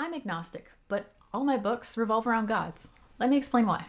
I'm agnostic, but all my books revolve around gods. Let me explain why.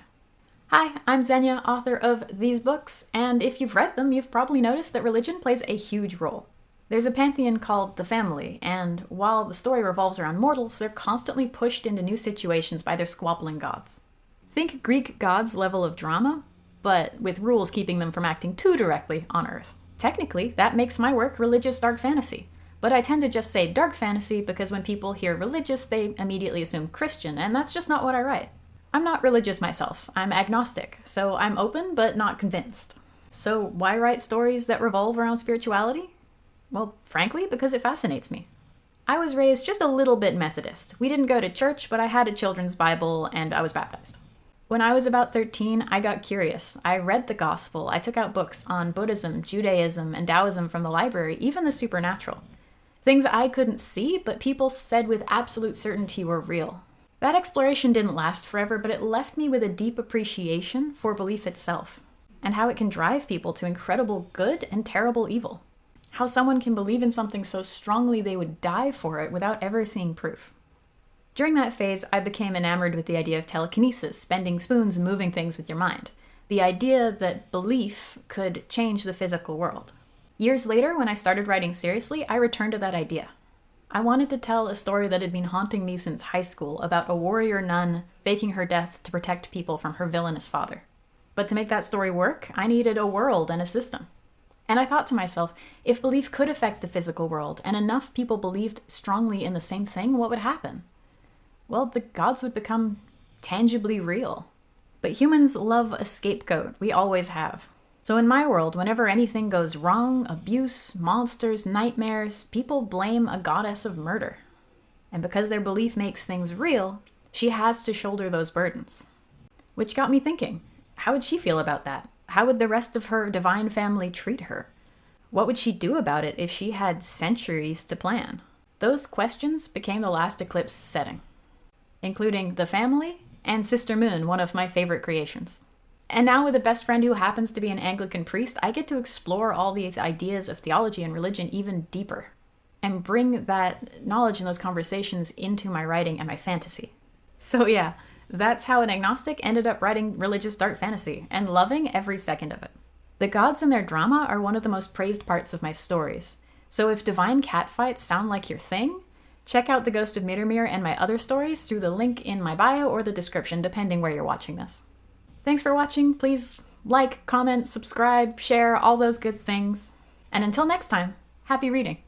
Hi, I'm Xenia, author of these books, and if you've read them, you've probably noticed that religion plays a huge role. There's a pantheon called the family, and while the story revolves around mortals, they're constantly pushed into new situations by their squabbling gods. Think Greek gods level of drama, but with rules keeping them from acting too directly on Earth. Technically, that makes my work religious dark fantasy, but I tend to just say dark fantasy because when people hear religious, they immediately assume Christian, and that's just not what I write. I'm not religious myself, I'm agnostic, so I'm open but not convinced. So why write stories that revolve around spirituality? Well, frankly, because it fascinates me. I was raised just a little bit Methodist. We didn't go to church, but I had a children's Bible and I was baptized. When I was about 13, I got curious. I read the gospel, I took out books on Buddhism, Judaism, and Taoism from the library, even the supernatural. Things I couldn't see, but people said with absolute certainty were real. That exploration didn't last forever, but it left me with a deep appreciation for belief itself, and how it can drive people to incredible good and terrible evil. How someone can believe in something so strongly they would die for it without ever seeing proof. During that phase, I became enamored with the idea of telekinesis, bending spoons and moving things with your mind. The idea that belief could change the physical world. Years later, when I started writing seriously, I returned to that idea. I wanted to tell a story that had been haunting me since high school about a warrior nun faking her death to protect people from her villainous father. But to make that story work, I needed a world and a system. And I thought to myself, if belief could affect the physical world and enough people believed strongly in the same thing, what would happen? Well, the gods would become tangibly real. But humans love a scapegoat. We always have. So in my world, whenever anything goes wrong, abuse, monsters, nightmares, people blame a goddess of murder. And because their belief makes things real, she has to shoulder those burdens. Which got me thinking, how would she feel about that? How would the rest of her divine family treat her? What would she do about it if she had centuries to plan? Those questions became the last eclipse setting, including the family and Sister Moon, one of my favorite creations. And now with a best friend who happens to be an Anglican priest, I get to explore all these ideas of theology and religion even deeper, and bring that knowledge and those conversations into my writing and my fantasy. So yeah, that's how an agnostic ended up writing religious dark fantasy, and loving every second of it. The gods and their drama are one of the most praised parts of my stories, so if divine catfights sound like your thing, check out The Ghost of Mittermere and my other stories through the link in my bio or the description, depending where you're watching this. Thanks for watching. Please like, comment, subscribe, share, all those good things. And until next time, happy reading.